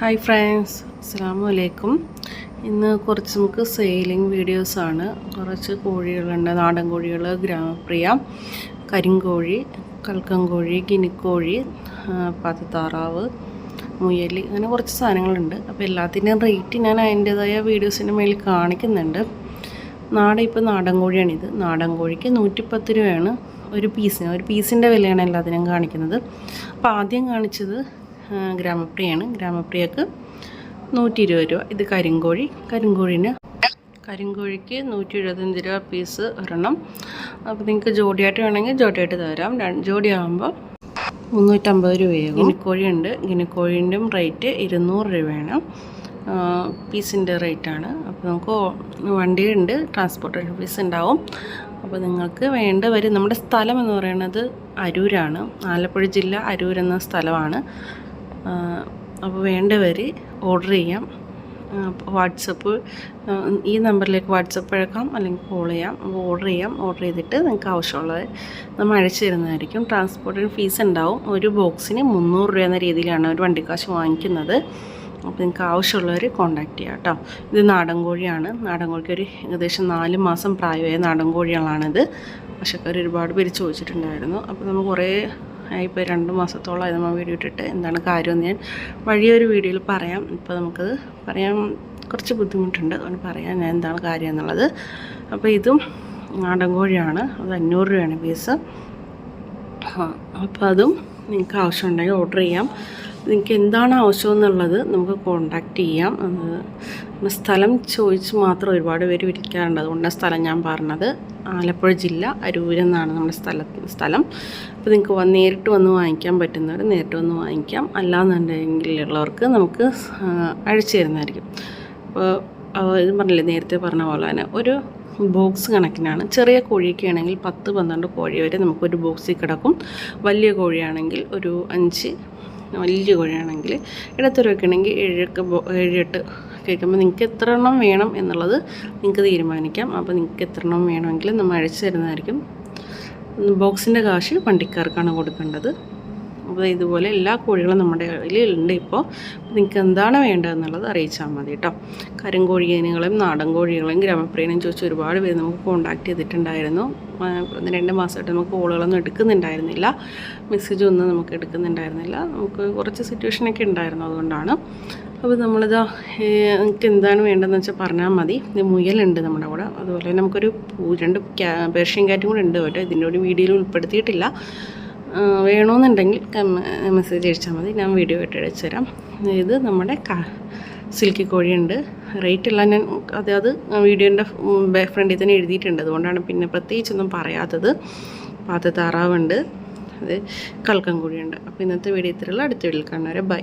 Hi friends, അസ്സലാമു അലൈക്കും. ഇന്ന് കുറച്ച് നമുക്ക് സെയിലിംഗ് വീഡിയോസാണ്. കുറച്ച് കോഴികളുണ്ട്. നാടൻ കോഴികൾ, ഗ്രാമപ്രിയ, കരിങ്കോഴി, കൽക്കൻ കോഴി, ഗിനിക്കോഴി, പതത്താറാവ്, മുയൽ, അങ്ങനെ കുറച്ച് സാധനങ്ങളുണ്ട്. അപ്പോൾ എല്ലാത്തിൻ്റെയും റേറ്റ് ഞാൻ അതിൻ്റേതായ വീഡിയോസിൻ്റെ മേളിൽ കാണിക്കുന്നുണ്ട്. ഇപ്പോൾ നാടൻ കോഴിയാണിത്. നാടൻ കോഴിക്ക് 110 രൂപയാണ് ഒരു പീസിൻ്റെ വിലയാണ് എല്ലാത്തിനും കാണിക്കുന്നത്. അപ്പോൾ ആദ്യം കാണിച്ചത് ഗ്രാമപ്രിയാണ്. ഗ്രാമപ്രിയക്ക് 120 രൂപ. ഇത് കരിങ്കോഴിക്ക് 175 രൂപ പീസ് ഒരെണ്ണം. അപ്പോൾ നിങ്ങൾക്ക് ജോഡിയായിട്ട് വേണമെങ്കിൽ ജോഡിയായിട്ട് തരാം. ജോഡി ആകുമ്പോൾ 350 രൂപയാകും. ഗിനിക്കോഴിയുണ്ട്. ഗിനിക്കോഴിൻ്റെയും റേറ്റ് 200 രൂപയാണ്. പീസിൻ്റെ റേറ്റാണ്. അപ്പോൾ നമുക്ക് വണ്ടിയുണ്ട്, ട്രാൻസ്പോർട്ടേഷൻ ഫീസ് ഉണ്ടാവും. അപ്പോൾ നിങ്ങൾക്ക് വേണ്ടവർ, നമ്മുടെ സ്ഥലം എന്ന് പറയുന്നത് അരൂരാണ്. ആലപ്പുഴ ജില്ല അരൂർ എന്ന സ്ഥലമാണ്. അപ്പോൾ വേണ്ടവർ ഓർഡർ ചെയ്യാം. വാട്സപ്പ്, ഈ നമ്പറിലേക്ക് വാട്സപ്പ് അയക്കാം, അല്ലെങ്കിൽ കോൾ ചെയ്യാം. അപ്പോൾ ഓർഡർ ചെയ്തിട്ട് നിങ്ങൾക്ക് ആവശ്യമുള്ളത് നമ്മൾ അയച്ചു തരുന്നതായിരിക്കും. ട്രാൻസ്പോർട്ടേഷൻ ഫീസ് ഉണ്ടാവും. ഒരു ബോക്സിന് 300 രൂപ എന്ന രീതിയിലാണ് ഒരു വണ്ടിക്കാശ് വാങ്ങിക്കുന്നത്. അപ്പോൾ നിങ്ങൾക്ക് ആവശ്യമുള്ളവർ കോൺടാക്റ്റ് ചെയ്യാം കേട്ടോ. ഇത് നാടൻ കോഴിയാണ്. നാടൻ കോഴിക്ക് ഒരു ഏകദേശം 4 മാസം പ്രായമായ നാടൻ കോഴികളാണിത്. പക്ഷേക്കാർ ഒരുപാട് പേര് ചോദിച്ചിട്ടുണ്ടായിരുന്നു. അപ്പോൾ നമ്മൾ കുറേ ഇപ്പോൾ 2 മാസത്തോളമായി നമ്മൾ വീഡിയോ ഇട്ടിട്ട്. എന്താണ് കാര്യമെന്ന് ഞാൻ വഴിയൊരു വീഡിയോയിൽ പറയാം. ഇപ്പോൾ നമുക്കത് പറയാൻ കുറച്ച് ബുദ്ധിമുട്ടുണ്ട്, അതുകൊണ്ട് പറയാം ഞാൻ എന്താണ് കാര്യം എന്നുള്ളത്. അപ്പോൾ ഇതും നാടൻ കോഴിയാണ്. അത് 500 രൂപയാണ് പീസ്. അപ്പോൾ അതും നിങ്ങൾക്ക് ആവശ്യമുണ്ടെങ്കിൽ ഓർഡർ ചെയ്യാം. നിങ്ങൾക്ക് എന്താണ് ആവശ്യമെന്നുള്ളത് നമുക്ക് കോണ്ടാക്റ്റ് ചെയ്യാം. സ്ഥലം ചോദിച്ച് മാത്രം ഒരുപാട് പേര് വിളിക്കാറുണ്ട്. അതുകൊണ്ടാണ് സ്ഥലം ഞാൻ പറഞ്ഞത്. ആലപ്പുഴ ജില്ല അരൂരെന്നാണ് നമ്മുടെ സ്ഥലം. അപ്പോൾ നിങ്ങൾക്ക് നേരിട്ട് വന്ന് വാങ്ങിക്കാൻ പറ്റുന്നവർ നേരിട്ട് വന്ന് വാങ്ങിക്കാം. അല്ലാന്നുണ്ടെങ്കിലുള്ളവർക്ക് നമുക്ക് അയച്ചു തരുന്നതായിരിക്കും. അപ്പോൾ ഇത് പറഞ്ഞില്ലേ, നേരത്തെ പറഞ്ഞ പോലെ തന്നെ ഒരു ബോക്സ് കണക്കിനാണ്. ചെറിയ കോഴിയൊക്കെ ആണെങ്കിൽ 10-12 കോഴി വരെ നമുക്കൊരു ബോക്സിൽ കിടക്കും. വലിയ കോഴിയാണെങ്കിൽ ഒരു 5, വലിയ കോഴിയാണെങ്കിൽ ഇടത്തരമൊക്കെ ആണെങ്കിൽ 7-8 കേൾക്കുമ്പോൾ നിങ്ങൾക്ക് എത്ര എണ്ണം വേണം എന്നുള്ളത് നിങ്ങൾക്ക് തീരുമാനിക്കാം. അപ്പോൾ നിങ്ങൾക്ക് എത്ര എണ്ണം വേണമെങ്കിൽ നമ്മൾ അയച്ചു തരുന്നതായിരിക്കും. ബോക്സിൻ്റെ കാശ് വണ്ടിക്കാർക്കാണ് കൊടുക്കേണ്ടത്. അപ്പോൾ ഇതുപോലെ എല്ലാ കോഴികളും നമ്മുടെ കയ്യിൽ ഉണ്ട്. ഇപ്പോൾ നിങ്ങൾക്ക് എന്താണ് വേണ്ടതെന്നുള്ളത് അറിയിച്ചാൽ മതി കേട്ടോ. കരിങ്കോഴികളെയും നാടൻ കോഴികളെയും ഗ്രാമപ്രിയനെയും ചോദിച്ച് ഒരുപാട് പേര് നമുക്ക് കോൺടാക്ട് ചെയ്തിട്ടുണ്ടായിരുന്നു. 2 മാസമായിട്ട് നമുക്ക് കോളുകളൊന്നും എടുക്കുന്നുണ്ടായിരുന്നില്ല. മെസ്സേജ് ഒന്നും നമുക്ക് എടുക്കുന്നുണ്ടായിരുന്നില്ല. നമുക്ക് കുറച്ച് സിറ്റുവേഷനൊക്കെ ഉണ്ടായിരുന്നു. അതുകൊണ്ടാണ്. അപ്പോൾ നമ്മളിതാ നിങ്ങൾക്ക് എന്താണ് വേണ്ടതെന്ന് വെച്ചാൽ പറഞ്ഞാൽ മതി. ഇത് മുയലുണ്ട് നമ്മുടെ കൂടെ. അതുപോലെ നമുക്കൊരു 2 പേർഷ്യൻ കാറ്റും കൂടെ ഉണ്ട് കേട്ടോ. ഇതിൻ്റെ ഒരു വീഡിയോയിൽ ഉൾപ്പെടുത്തിയിട്ടില്ല. വേണമെന്നുണ്ടെങ്കിൽ മെസ്സേജ് അയച്ചാൽ മതി. ഞാൻ വീഡിയോ ആയിട്ട് അയച്ചു തരാം. ഇത് നമ്മുടെ സിൽക്കി കോഴിയുണ്ട്. റേറ്റെല്ലാം ഞാൻ അത് വീഡിയോൻ്റെ ഫ്രണ്ടിൽ തന്നെ എഴുതിയിട്ടുണ്ട്. അതുകൊണ്ടാണ് പിന്നെ പ്രത്യേകിച്ചൊന്നും പറയാത്തത്. പാത്തത്താറാവുണ്ട്. അത് കൽക്കൻ കോഴിയുണ്ട്. അപ്പോൾ ഇന്നത്തെ വീഡിയോ ഇത്രയുള്ള. അടുത്ത വീഡിയോയിൽ കാണുന്നവരെ ബൈ.